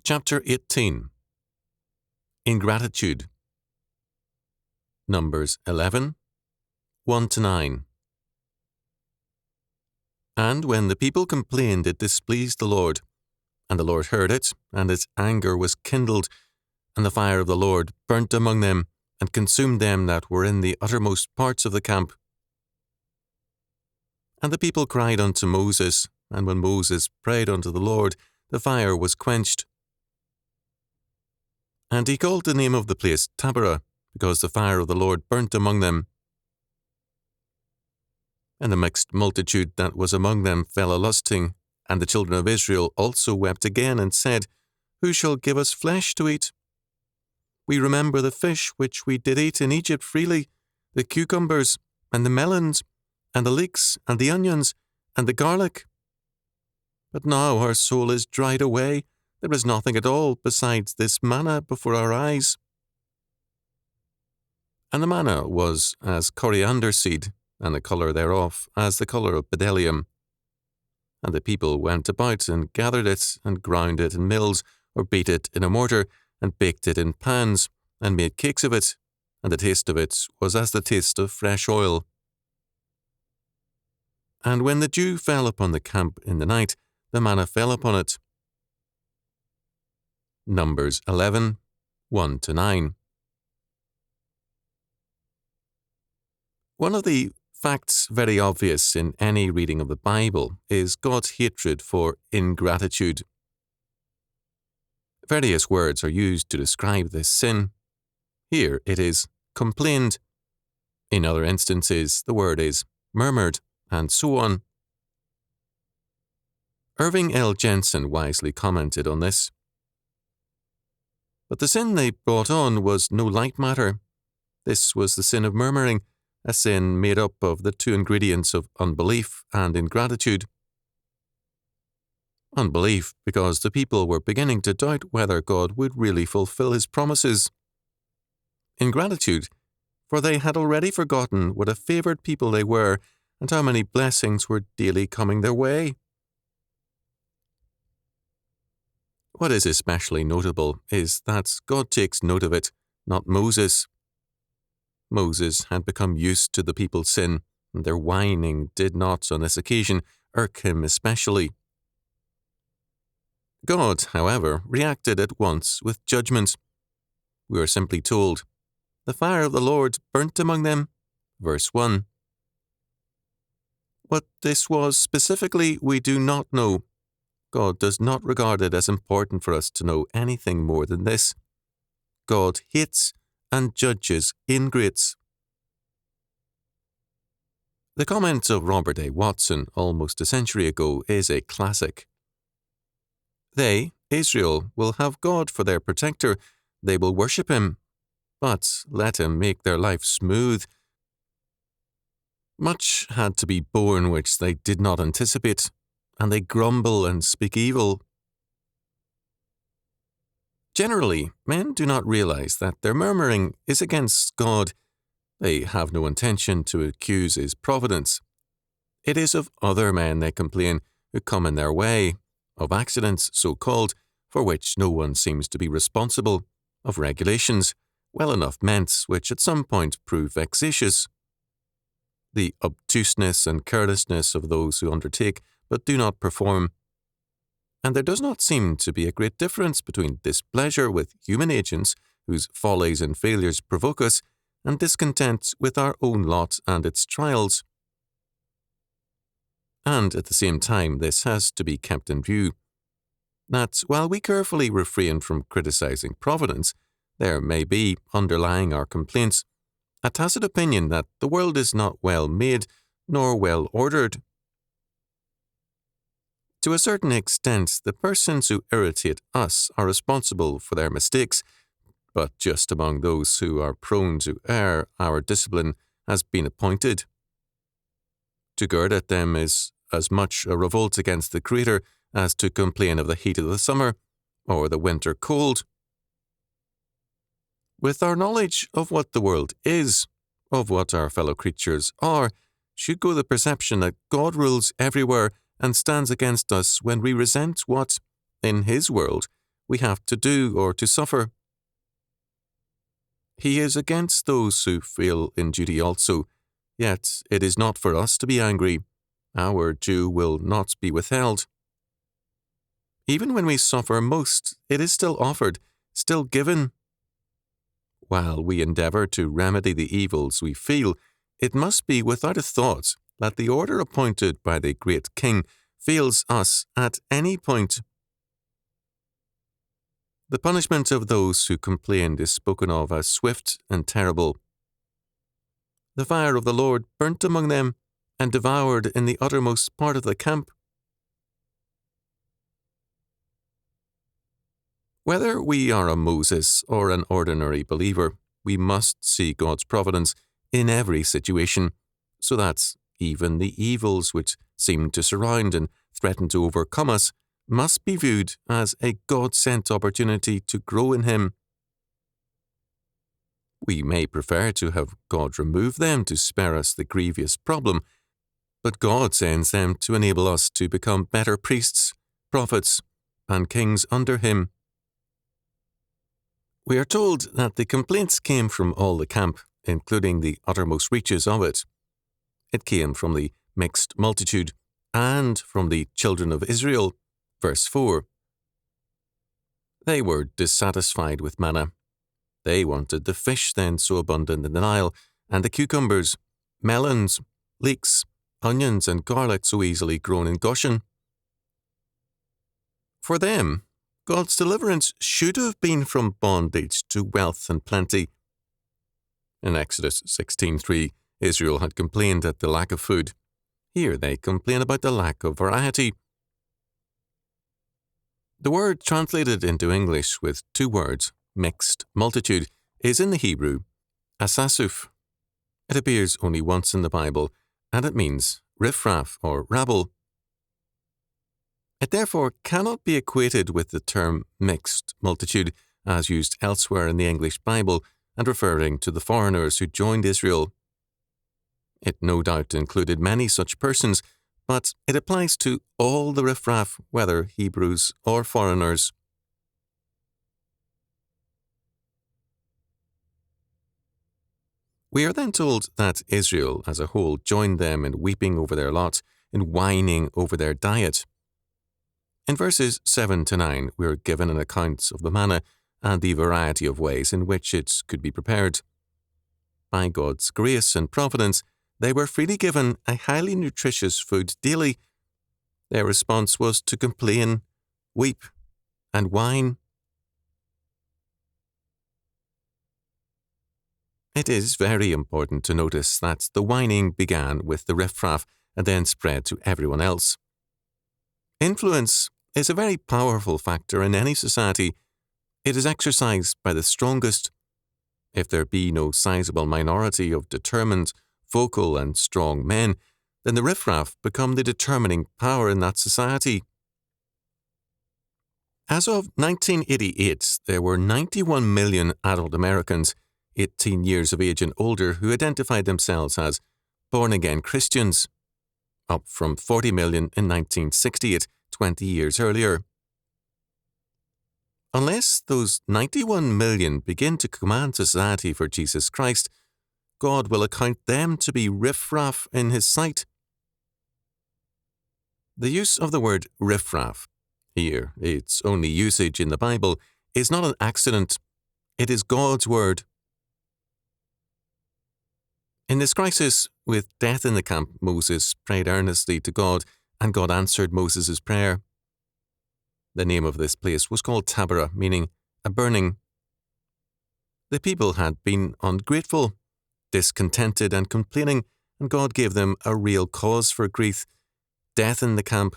Chapter 18. Ingratitude. Numbers 11, 1-9. And when the people complained, it displeased the Lord. And the Lord heard it, and his anger was kindled, and the fire of the Lord burnt among them, and consumed them that were in the uttermost parts of the camp. And the people cried unto Moses, and when Moses prayed unto the Lord, the fire was quenched. And he called the name of the place Taberah, because the fire of the Lord burnt among them. And the mixed multitude that was among them fell a-lusting, and the children of Israel also wept again, and said, Who shall give us flesh to eat? We remember the fish which we did eat in Egypt freely, the cucumbers, and the melons, and the leeks, and the onions, and the garlic. But now our soul is dried away, there is nothing at all besides this manna before our eyes. And the manna was as coriander seed, and the colour thereof as the colour of bdellium. And the people went about and gathered it, and ground it in mills, or beat it in a mortar, and baked it in pans, and made cakes of it, and the taste of it was as the taste of fresh oil. And when the dew fell upon the camp in the night, the manna fell upon it. Numbers 11, 1-9. One of the facts very obvious in any reading of the Bible is God's hatred for ingratitude. Various words are used to describe this sin. Here it is complained. In other instances, the word is murmured, and so on. Irving L. Jensen wisely commented on this. But the sin they brought on was no light matter. This was the sin of murmuring, a sin made up of the two ingredients of unbelief and ingratitude. Unbelief, because the people were beginning to doubt whether God would really fulfill his promises. Ingratitude, for they had already forgotten what a favoured people they were, and how many blessings were daily coming their way. What is especially notable is that God takes note of it, not Moses. Moses had become used to the people's sin, and their whining did not, on this occasion, irk him especially. God, however, reacted at once with judgment. We are simply told, The fire of the Lord burnt among them, verse 1. What this was specifically, we do not know. God does not regard it as important for us to know anything more than this. God hates and judges ingrates. The comment of Robert A. Watson almost a century ago is a classic. They, Israel, will have God for their protector. They will worship him. But let him make their life smooth. Much had to be borne which they did not anticipate, and they grumble and speak evil. Generally, men do not realize that their murmuring is against God. They have no intention to accuse his providence. It is of other men they complain who come in their way, of accidents so-called, for which no one seems to be responsible, of regulations, well enough meant, which at some point prove vexatious. The obtuseness and carelessness of those who undertake but do not perform. And there does not seem to be a great difference between displeasure with human agents whose follies and failures provoke us, and discontent with our own lot and its trials. And at the same time, this has to be kept in view, that while we carefully refrain from criticizing providence, there may be, underlying our complaints, a tacit opinion that the world is not well made nor well ordered. To a certain extent, the persons who irritate us are responsible for their mistakes, but just among those who are prone to err, our discipline has been appointed. To gird at them is as much a revolt against the Creator as to complain of the heat of the summer or the winter cold. With our knowledge of what the world is, of what our fellow creatures are, should go the perception that God rules everywhere and stands against us when we resent what, in his world, we have to do or to suffer. He is against those who fail in duty also, yet it is not for us to be angry. Our due will not be withheld. Even when we suffer most, it is still offered, still given. While we endeavour to remedy the evils we feel, it must be without a thought that the order appointed by the great King fails us at any point. The punishment of those who complained is spoken of as swift and terrible. The fire of the Lord burnt among them and devoured in the uttermost part of the camp. Whether we are a Moses or an ordinary believer, we must see God's providence in every situation, so that even the evils which seem to surround and threaten to overcome us must be viewed as a God-sent opportunity to grow in Him. We may prefer to have God remove them to spare us the grievous problem, but God sends them to enable us to become better priests, prophets, and kings under Him. We are told that the complaints came from all the camp, including the uttermost reaches of it. It came from the mixed multitude and from the children of Israel. Verse 4. They were dissatisfied with manna. They wanted the fish then so abundant in the Nile, and the cucumbers, melons, leeks, onions, and garlic so easily grown in Goshen. For them, God's deliverance should have been from bondage to wealth and plenty. In Exodus 16:3, Israel had complained at the lack of food. Here they complain about the lack of variety. The word translated into English with two words, mixed multitude, is in the Hebrew, asasuf. It appears only once in the Bible, and it means riffraff or rabble. It therefore cannot be equated with the term mixed multitude as used elsewhere in the English Bible and referring to the foreigners who joined Israel. It no doubt included many such persons, but it applies to all the riffraff, whether Hebrews or foreigners. We are then told that Israel as a whole joined them in weeping over their lot, in whining over their diet. In verses 7 to 9, we are given an account of the manna and the variety of ways in which it could be prepared. By God's grace and providence, they were freely given a highly nutritious food daily. Their response was to complain, weep, and whine. It is very important to notice that the whining began with the riffraff and then spread to everyone else. Influence is a very powerful factor in any society. It is exercised by the strongest. If there be no sizable minority of determined, vocal, and strong men, then the riffraff become the determining power in that society. As of 1988, there were 91 million adult Americans, 18 years of age and older, who identified themselves as born-again Christians, up from 40 million in 1968, 20 years earlier. Unless those 91 million begin to command society for Jesus Christ, God will account them to be riffraff in His sight. The use of the word riffraff, here, its only usage in the Bible, is not an accident. It is God's word. In this crisis, with death in the camp, Moses prayed earnestly to God, and God answered Moses' prayer. The name of this place was called Taberah, meaning a burning. The people had been ungrateful, discontented and complaining, and God gave them a real cause for grief, death in the camp.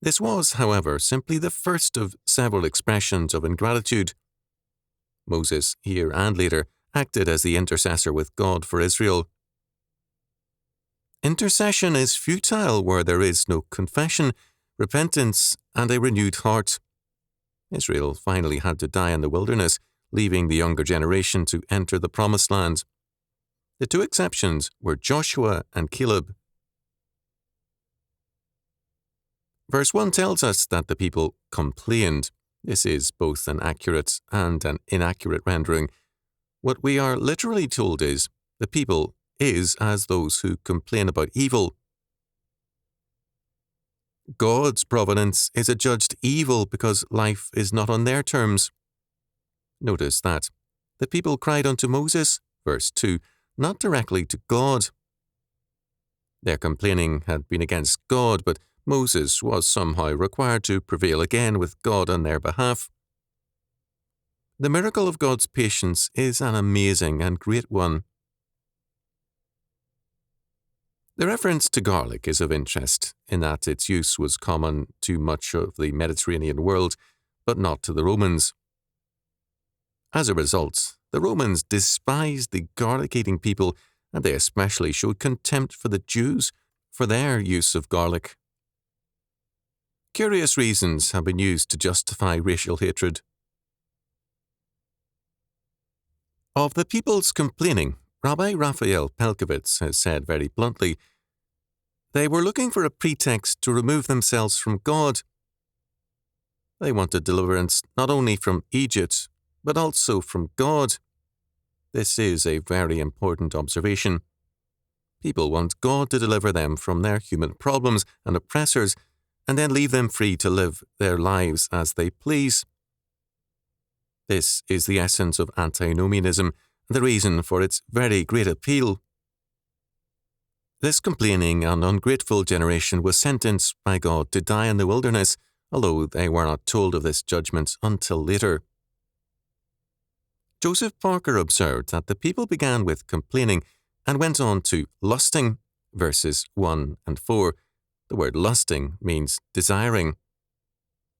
This was, however, simply the first of several expressions of ingratitude. Moses, here and later, acted as the intercessor with God for Israel. Intercession is futile where there is no confession, repentance, and a renewed heart. Israel finally had to die in the wilderness, leaving the younger generation to enter the Promised Land. The two exceptions were Joshua and Caleb. Verse 1 tells us that the people complained. This is both an accurate and an inaccurate rendering. What we are literally told is, the people is as those who complain about evil. God's providence is adjudged evil because life is not on their terms. Notice that the people cried unto Moses, verse 2, not directly to God. Their complaining had been against God, but Moses was somehow required to prevail again with God on their behalf. The miracle of God's patience is an amazing and great one. The reference to garlic is of interest in that its use was common to much of the Mediterranean world, but not to the Romans. As a result, the Romans despised the garlic-eating people, and they especially showed contempt for the Jews for their use of garlic. Curious reasons have been used to justify racial hatred. Of the people's complaining, Rabbi Raphael Pelcovitz has said very bluntly, they were looking for a pretext to remove themselves from God. They wanted deliverance not only from Egypt, but also from God. This is a very important observation. People want God to deliver them from their human problems and oppressors, and then leave them free to live their lives as they please. This is the essence of antinomianism, the reason for its very great appeal. This complaining and ungrateful generation was sentenced by God to die in the wilderness, although they were not told of this judgment until later. Joseph Parker observed that the people began with complaining and went on to lusting, verses 1 and 4. The word lusting means desiring.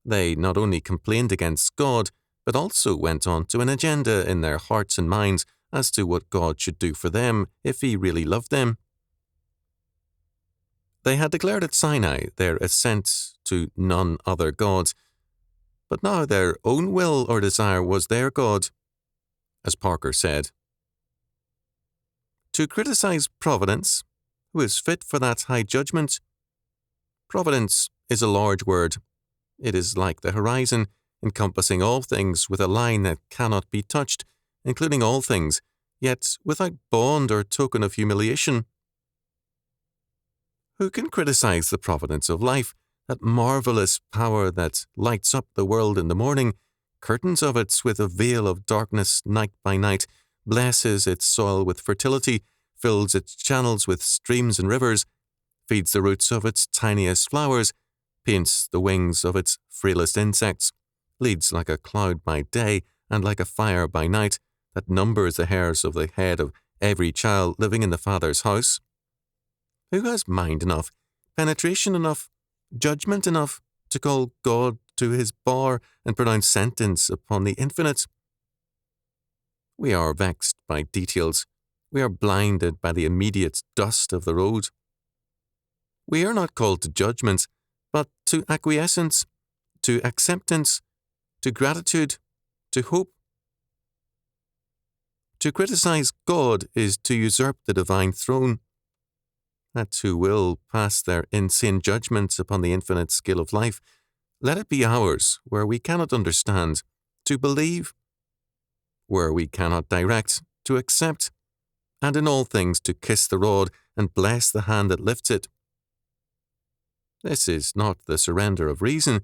They not only complained against God, but also went on to an agenda in their hearts and minds as to what God should do for them if He really loved them. They had declared at Sinai their assent to none other gods, but now their own will or desire was their God. As Parker said, to criticize providence, who is fit for that high judgment? Providence is a large word. It is like the horizon, encompassing all things with a line that cannot be touched, including all things, yet without bond or token of humiliation. Who can criticize the providence of life, that marvelous power that lights up the world in the morning, curtains of it with a veil of darkness night by night, blesses its soil with fertility, fills its channels with streams and rivers, feeds the roots of its tiniest flowers, paints the wings of its frailest insects, leads like a cloud by day and like a fire by night, that numbers the hairs of the head of every child living in the Father's house? Who has mind enough, penetration enough, judgment enough to call God to his bar and pronounce sentence upon the infinite? We are vexed by details. We are blinded by the immediate dust of the road. We are not called to judgment, but to acquiescence, to acceptance, to gratitude, to hope. To criticize God is to usurp the divine throne. That who will pass their insane judgments upon the infinite scale of life, let it be ours where we cannot understand, to believe, where we cannot direct, to accept, and in all things to kiss the rod and bless the hand that lifts it. This is not the surrender of reason,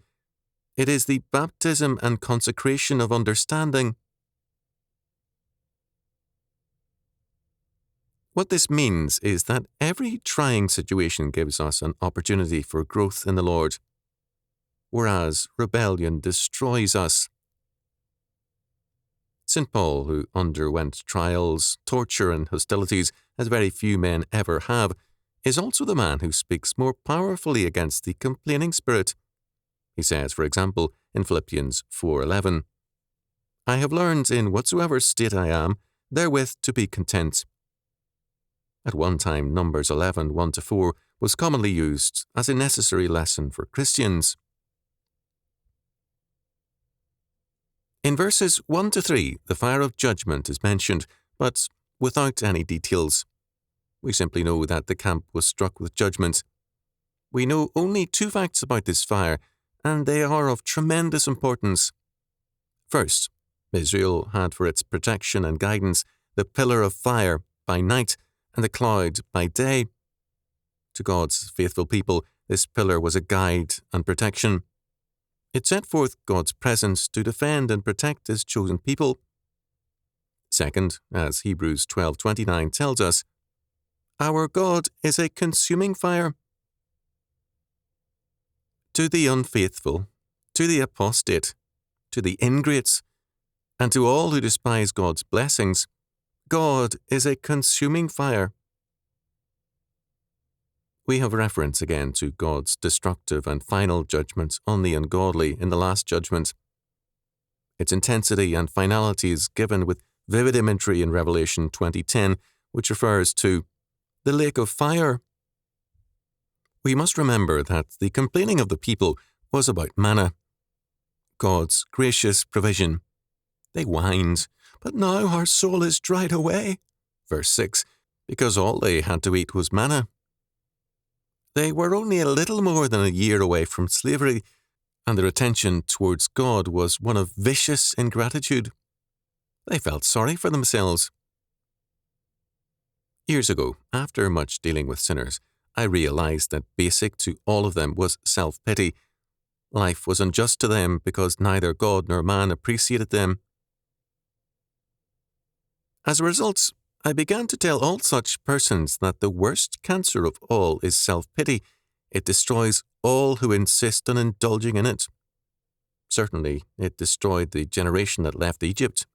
it is the baptism and consecration of understanding. What this means is that every trying situation gives us an opportunity for growth in the Lord, whereas rebellion destroys us. St. Paul, who underwent trials, torture, and hostilities as very few men ever have, is also the man who speaks more powerfully against the complaining spirit. He says, for example, in Philippians 4:11, I have learned in whatsoever state I am, therewith to be content. At one time, Numbers 11, 1-4 was commonly used as a necessary lesson for Christians. In verses 1-3, the fire of judgment is mentioned, but without any details. We simply know that the camp was struck with judgment. We know only 2 facts about this fire, and they are of tremendous importance. First, Israel had for its protection and guidance the pillar of fire by night and the cloud by day. To God's faithful people, this pillar was a guide and protection. It set forth God's presence to defend and protect His chosen people. Second, as Hebrews 12:29 tells us, our God is a consuming fire. To the unfaithful, to the apostate, to the ingrates, and to all who despise God's blessings, God is a consuming fire. We have reference again to God's destructive and final judgment on the ungodly in the Last Judgment. Its intensity and finality is given with vivid imagery in Revelation 20:10, which refers to the lake of fire. We must remember that the complaining of the people was about manna, God's gracious provision. They whined, but now our soul is dried away. Verse 6, because all they had to eat was manna. They were only a little more than a year away from slavery, and their attention towards God was one of vicious ingratitude. They felt sorry for themselves. Years ago, after much dealing with sinners, I realized that basic to all of them was self-pity. Life was unjust to them because neither God nor man appreciated them. As a result, I began to tell all such persons that the worst cancer of all is self-pity. It destroys all who insist on indulging in it. Certainly, it destroyed the generation that left Egypt.